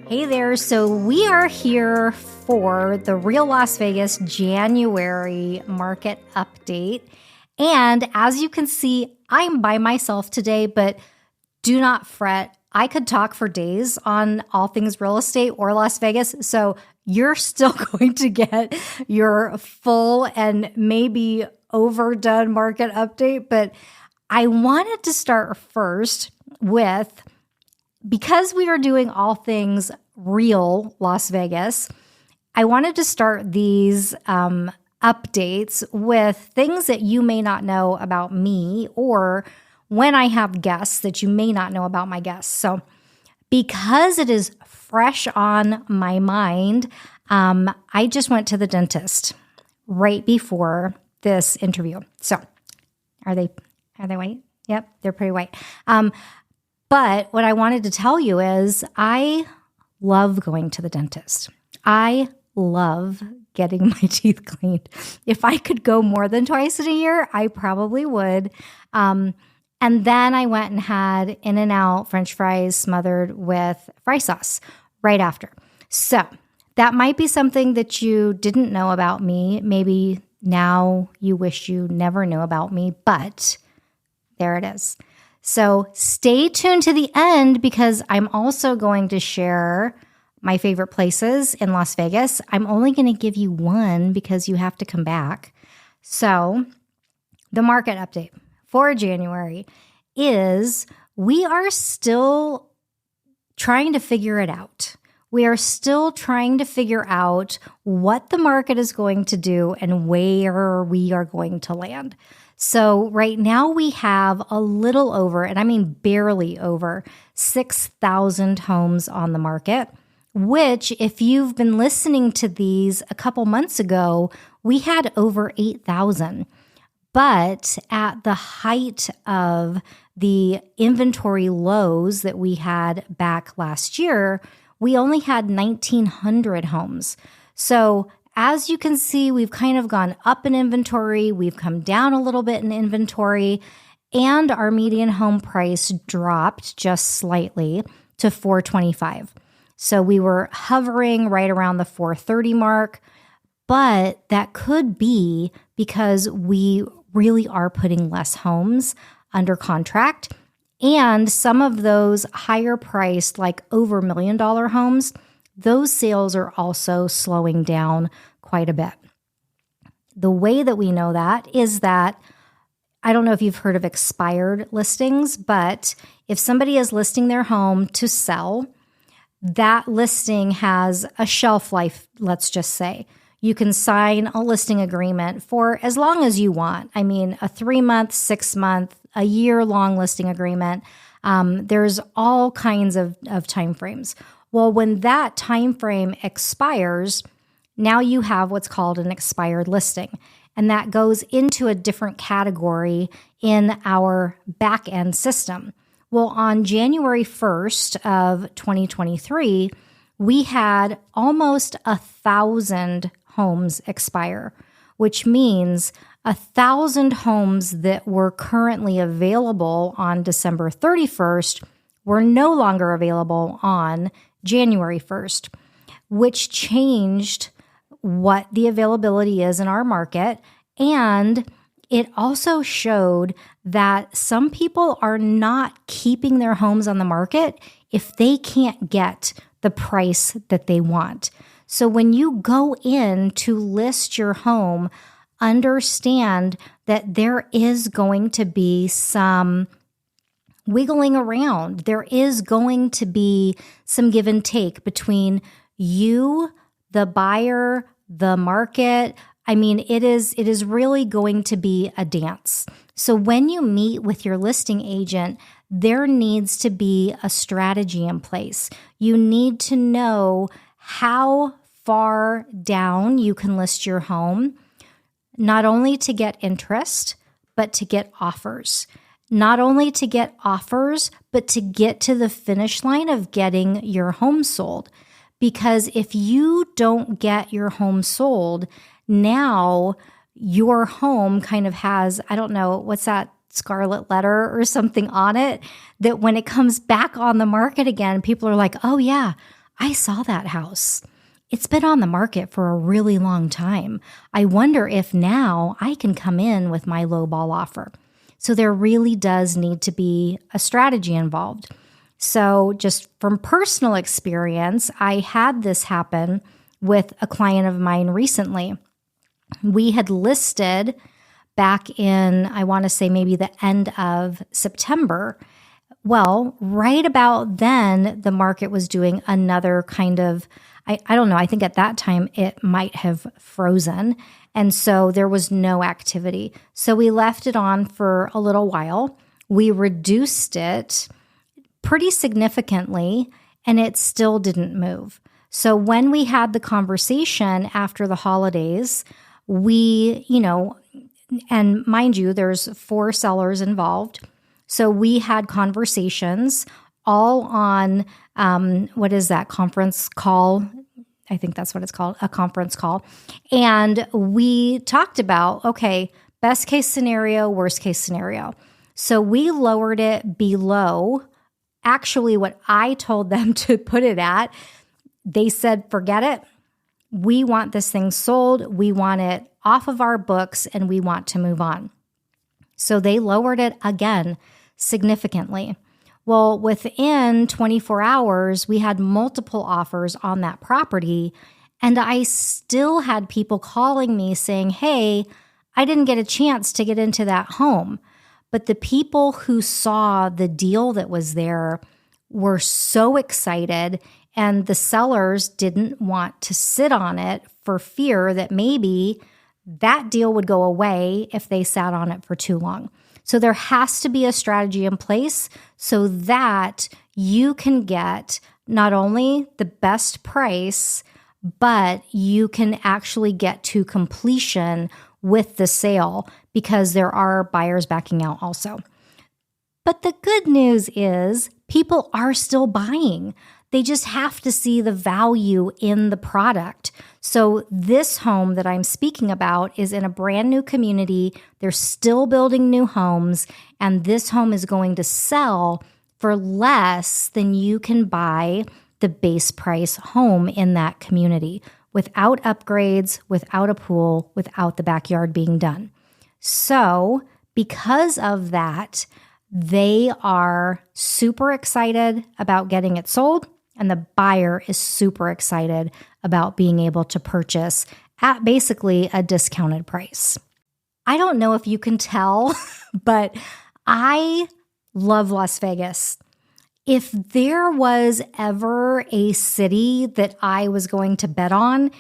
Hey there. So we are here for the Real Las Vegas January market update. And as you can see, I'm by myself today, but do not fret. I could talk for days on all things real estate or Las Vegas. So you're still going to get your full and maybe overdone market update. But I wanted to start first with, because we are doing all things real Las Vegas, I wanted to start these updates with things that you may not know about me, or when I have guests that you may not know about my guests. So because it is fresh on my mind, I just went to the dentist right before this interview. So are they white? Yep, they're pretty white. But what I wanted to tell you is I love going to the dentist. I love getting my teeth cleaned. If I could go more than twice in a year, I probably would. And then I went and had In-N-Out French fries smothered with fry sauce right after. So that might be something that you didn't know about me. Maybe now you wish you never knew about me, but there it is. So stay tuned to the end, because I'm also going to share my favorite places in Las Vegas. I'm only going to give you one because you have to come back. So the market update for January is we are still trying to figure it out. We are still trying to figure out what the market is going to do and where we are going to land. So right now we have a little over, and I mean barely over, 6,000 homes on the market, which if you've been listening to these a couple months ago, we had over 8,000. But at the height of the inventory lows that we had back last year, we only had 1,900 homes. So as you can see, we've kind of gone up in inventory, we've come down a little bit in inventory, and our median home price dropped just slightly to $425. So we were hovering right around the $430 mark, but that could be because we really are putting less homes under contract, and some of those higher priced, like over $1 million homes, those sales are also slowing down quite a bit. The way that we know that is that, I don't know if you've heard of expired listings, but if somebody is listing their home to sell, that listing has a shelf life, let's just say. You can sign a listing agreement for as long as you want. I mean, a 3-month, 6-month, a year-long listing agreement. There's all kinds of timeframes. Well, when that time frame expires, now you have what's called an expired listing, and that goes into a different category in our back-end system. Well, on January 1st of 2023, we had almost 1,000 homes expire, which means 1,000 homes that were currently available on December 31st were no longer available on January 1st, which changed what the availability is in our market. And it also showed that some people are not keeping their homes on the market if they can't get the price that they want. So when you go in to list your home, understand that there is going to be some wiggling around. There is going to be some give and take between you, the buyer, the market. I mean, it is really going to be a dance. So when you meet with your listing agent, there needs to be a strategy in place. You need to know how far down you can list your home, not only to get interest, but to get offers. Not only to get offers, but to get to the finish line of getting your home sold. Because if you don't get your home sold, now your home kind of has, I don't know, what's that scarlet letter or something on it, that when it comes back on the market again, people are like, oh yeah, I saw that house. It's been on the market for a really long time. I wonder if now I can come in with my lowball offer. So there really does need to be a strategy involved. So just from personal experience, I had this happen with a client of mine recently. We had listed back in, I want to say maybe the end of September. Well, right about then, the market was doing another kind of, I don't know, I think at that time it might have frozen. And so there was no activity. So we left it on for a little while. We reduced it pretty significantly, and it still didn't move. So when we had the conversation after the holidays, we, and mind you, there's 4 sellers involved. So we had conversations all on, what is that, conference call? I think that's what it's called, a conference call. And we talked about, okay, best case scenario, worst case scenario. So we lowered it below actually what I told them to put it at. They said, forget it. We want this thing sold. We want it off of our books, and we want to move on. So they lowered it again significantly. Well, within 24 hours, we had multiple offers on that property, and I still had people calling me saying, hey, I didn't get a chance to get into that home. But the people who saw the deal that was there were so excited, and the sellers didn't want to sit on it for fear that maybe that deal would go away if they sat on it for too long. So there has to be a strategy in place so that you can get not only the best price, but you can actually get to completion with the sale, because there are buyers backing out also. But the good news is people are still buying. They just have to see the value in the product. So this home that I'm speaking about is in a brand new community. They're still building new homes, and this home is going to sell for less than you can buy the base price home in that community, without upgrades, without a pool, without the backyard being done. So because of that, they are super excited about getting it sold, and the buyer is super excited about being able to purchase at basically a discounted price. I don't know if you can tell, but I love Las Vegas. If there was ever a city that I was going to bet on,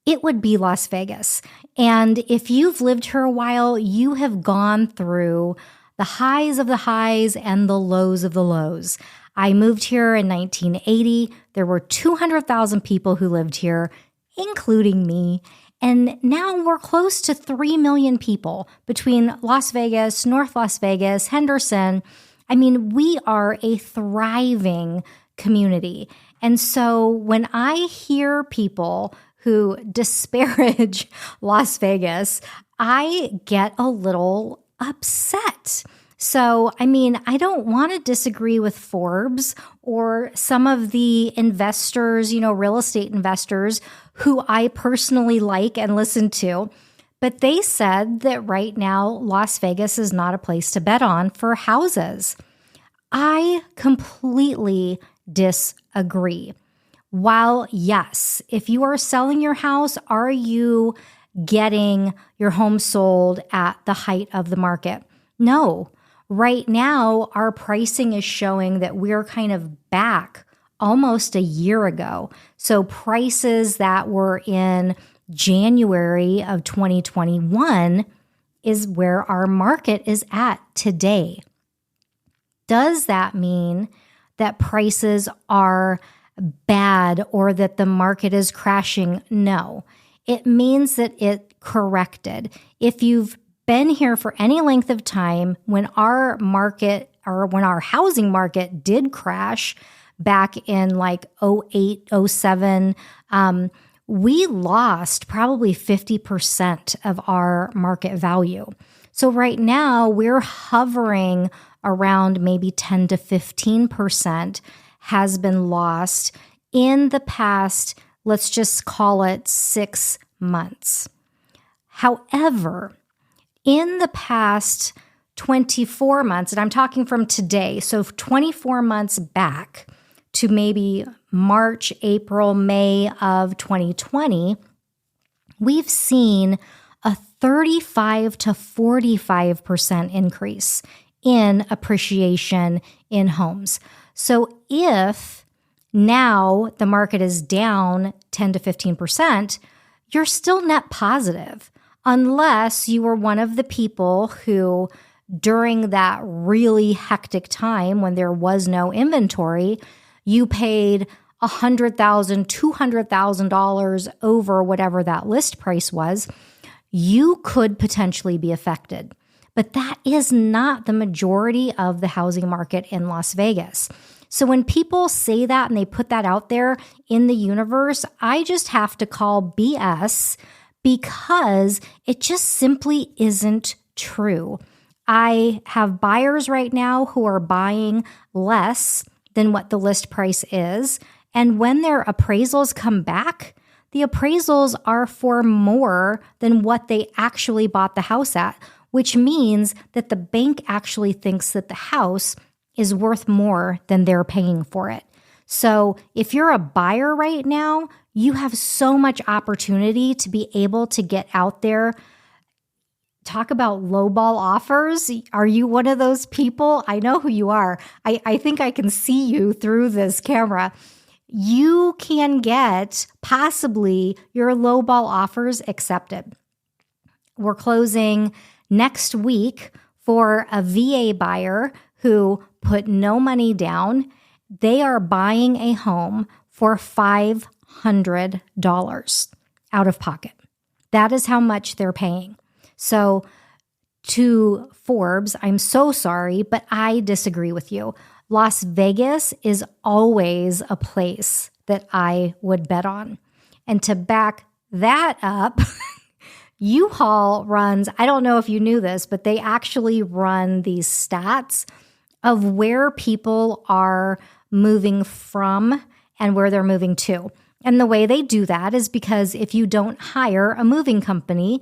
it would be Las Vegas. And if you've lived here a while, you have gone through the highs of the highs and the lows of the lows. I moved here in 1980. There were 200,000 people who lived here, including me. And now we're close to 3 million people between Las Vegas, North Las Vegas, Henderson. I mean, we are a thriving community. And so when I hear people who disparage Las Vegas, I get a little upset. So, I mean, I don't want to disagree with Forbes or some of the investors, real estate investors who I personally like and listen to. But they said that right now, Las Vegas is not a place to bet on for houses. I completely disagree. While, yes, if you are selling your house, are you getting your home sold at the height of the market? No. Right now, our pricing is showing that we're kind of back almost a year ago. So prices that were in January of 2021 is where our market is at today. Does that mean that prices are bad or that the market is crashing? No. It means that it corrected. If you've been here for any length of time, when our market or when our housing market did crash back in like 08, 07, we lost probably 50% of our market value. So right now we're hovering around maybe 10 to 15% has been lost in the past, let's just call it 6 months. However, in the past 24 months, and I'm talking from today, so 24 months back to maybe March, April, May of 2020, we've seen a 35 to 45% increase in appreciation in homes. So if now the market is down 10 to 15%, you're still net positive, unless you were one of the people who, during that really hectic time when there was no inventory, you paid $100,000, $200,000 over whatever that list price was. You could potentially be affected. But that is not the majority of the housing market in Las Vegas. So when people say that and they put that out there in the universe, I just have to call BS, because it just simply isn't true. I have buyers right now who are buying less than what the list price is. And when their appraisals come back, the appraisals are for more than what they actually bought the house at, which means that the bank actually thinks that the house is worth more than they're paying for it. So if you're a buyer right now, you have so much opportunity to be able to get out there. Talk about lowball offers. Are you one of those people? I know who you are. I think I can see you through this camera. You can get possibly your lowball offers accepted. We're closing next week for a VA buyer who put no money down. They are buying a home for $500 out of pocket. That is how much they're paying. So to Forbes, I'm so sorry, but I disagree with you. Las Vegas is always a place that I would bet on. And to back that up, U-Haul runs, I don't know if you knew this, but they actually run these stats of where people are moving from and where they're moving to. And the way they do that is because if you don't hire a moving company,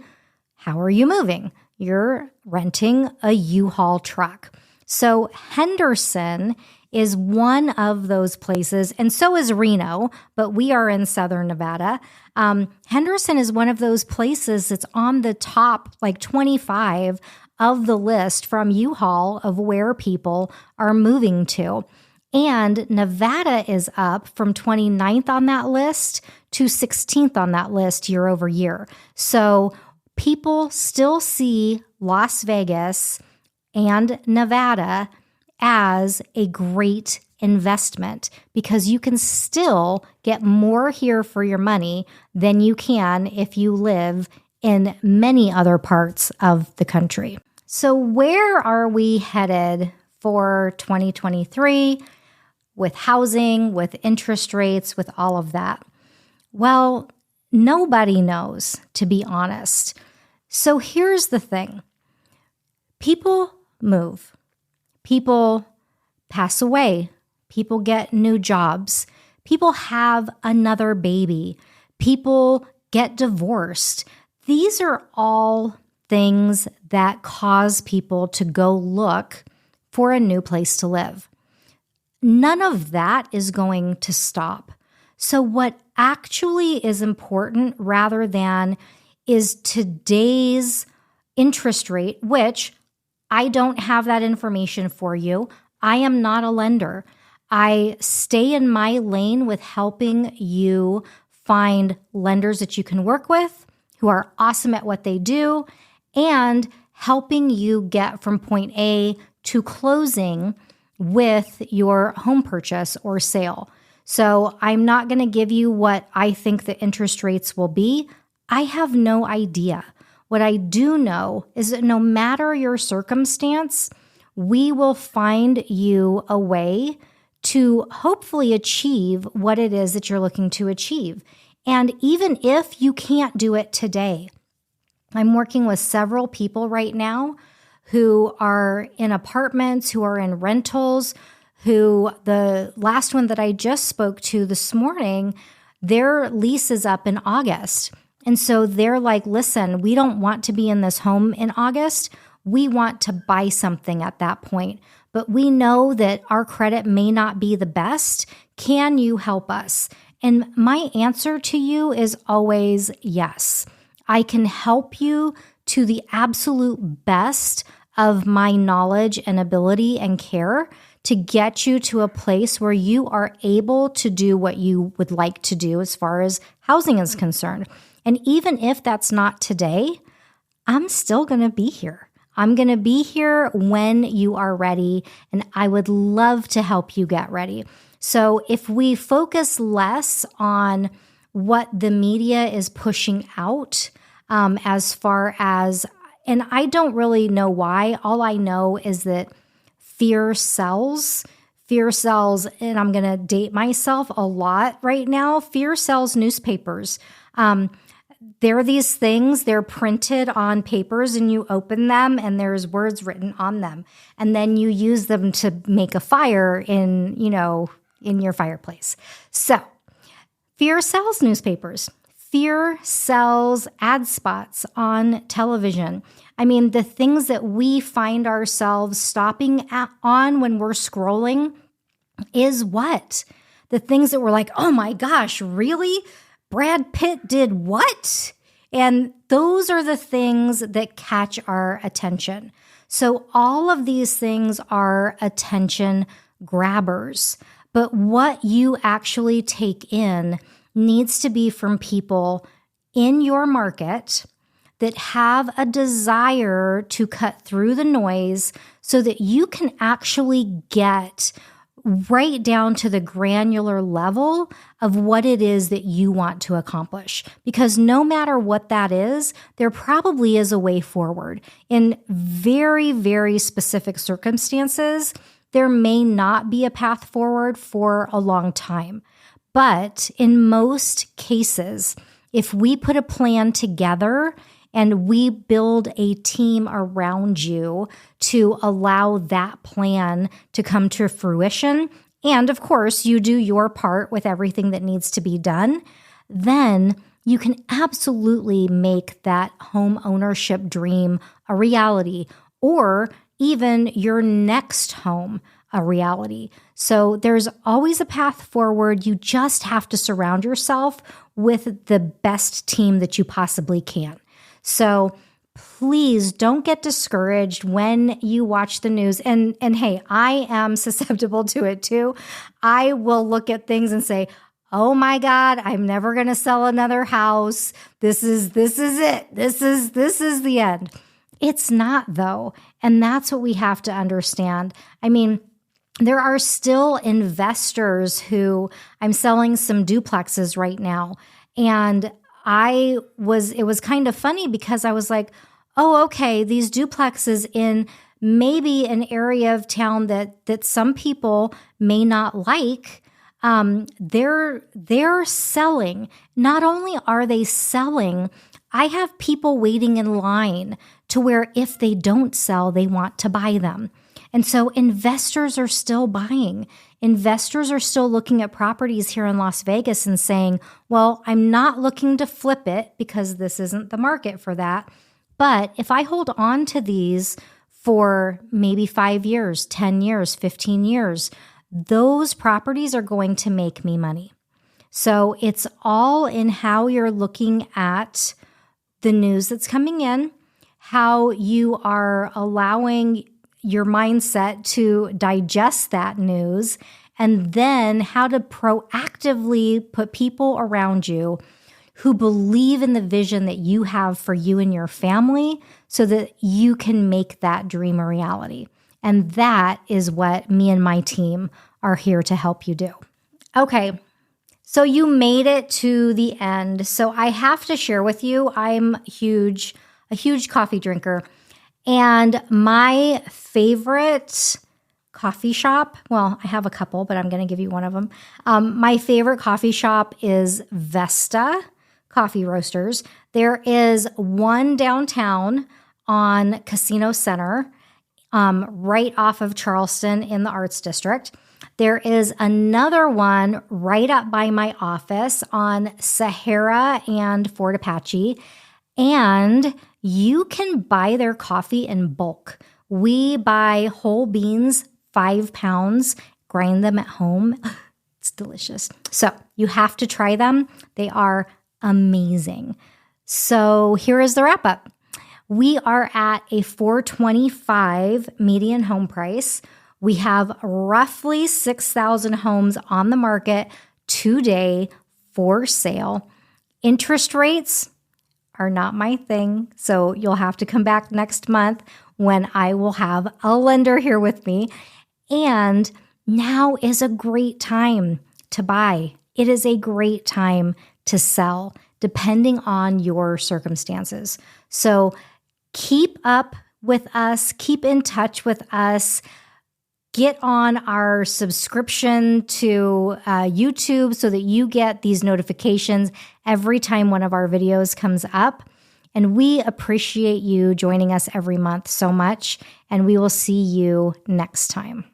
how are you moving? You're renting a U-Haul truck. So Henderson is one of those places, and so is Reno, but we are in Southern Nevada. Henderson is one of those places that's on the top, like 25 of the list from U-Haul of where people are moving to. And Nevada is up from 29th on that list to 16th on that list year over year. So people still see Las Vegas and Nevada as a great investment because you can still get more here for your money than you can if you live in many other parts of the country. So where are we headed for 2023 with housing, with interest rates, with all of that? Well, nobody knows, to be honest. So here's the thing. People move. People pass away. People get new jobs. People have another baby. People get divorced. These are all things that cause people to go look for a new place to live. None of that is going to stop. So what actually is important rather than is today's interest rate, which I don't have that information for you. I am not a lender. I stay in my lane with helping you find lenders that you can work with who are awesome at what they do and helping you get from point A to closing with your home purchase or sale. So I'm not going to give you what I think the interest rates will be. I have no idea. What I do know is that no matter your circumstance, we will find you a way to hopefully achieve what it is that you're looking to achieve. And even if you can't do it today, I'm working with several people right now who are in apartments, who are in rentals, who the last one that I just spoke to this morning, their lease is up in August. And so they're like, listen, we don't want to be in this home in August. We want to buy something at that point, but we know that our credit may not be the best. Can you help us? And my answer to you is always yes. I can help you to the absolute best of my knowledge and ability and care to get you to a place where you are able to do what you would like to do as far as housing is concerned. And even if that's not today, I'm still going to be here. I'm going to be here when you are ready, and I would love to help you get ready. So if we focus less on what the media is pushing out, as far as, and I don't really know why, all I know is that fear sells, and I'm going to date myself a lot right now. Fear sells newspapers. There are these things, they're printed on papers and you open them and there's words written on them. And then you use them to make a fire in your fireplace. So fear sells newspapers. Fear sells ad spots on television. I mean, the things that we find ourselves stopping on when we're scrolling is what? The things that we're like, oh my gosh, really? Brad Pitt did what? And those are the things that catch our attention. So all of these things are attention grabbers. But what you actually take in needs to be from people in your market that have a desire to cut through the noise so that you can actually get right down to the granular level of what it is that you want to accomplish. Because no matter what that is, there probably is a way forward. In very, very specific circumstances, there may not be a path forward for a long time. But in most cases, if we put a plan together and we build a team around you to allow that plan to come to fruition, and of course, you do your part with everything that needs to be done, then you can absolutely make that home ownership dream a reality, or even your next home a reality. So there's always a path forward. You just have to surround yourself with the best team that you possibly can. So please don't get discouraged when you watch the news. And hey, I am susceptible to it too. I will look at things and say, oh my God, I'm never going to sell another house. This is it. This is the end. It's not though. And that's what we have to understand. I mean, there are still investors who, I'm selling some duplexes right now. And it was kind of funny because I was like, oh, okay, these duplexes in maybe an area of town that some people may not like, they're selling. Not only are they selling, I have people waiting in line to where if they don't sell, they want to buy them. And so investors are still buying. Investors are still looking at properties here in Las Vegas and saying, well, I'm not looking to flip it because this isn't the market for that. But if I hold on to these for maybe 5 years, 10 years, 15 years, those properties are going to make me money. So it's all in how you're looking at the news that's coming in, how you are allowing your mindset to digest that news, and then how to proactively put people around you who believe in the vision that you have for you and your family so that you can make that dream a reality. And that is what me and my team are here to help you do. Okay, so you made it to the end. So I have to share with you, I'm a huge coffee drinker. And my favorite coffee shop, well, I have a couple, but I'm going to give you one of them. My favorite coffee shop is Vesta Coffee Roasters. There is one downtown on Casino Center, right off of Charleston in the Arts District. There is another one right up by my office on Sahara and Fort Apache, and you can buy their coffee in bulk. We buy whole beans, 5 pounds, grind them at home. It's delicious. So you have to try them. They are amazing. So here is the wrap up. We are at a $425 median home price. We have roughly 6,000 homes on the market today for sale. Interest rates are not my thing, so you'll have to come back next month when I will have a lender here with me. And now is a great time to buy. It is a great time to sell, depending on your circumstances. So keep up with us, keep in touch with us, get on our subscription to YouTube so that you get these notifications every time one of our videos comes up. And we appreciate you joining us every month so much, and we will see you next time.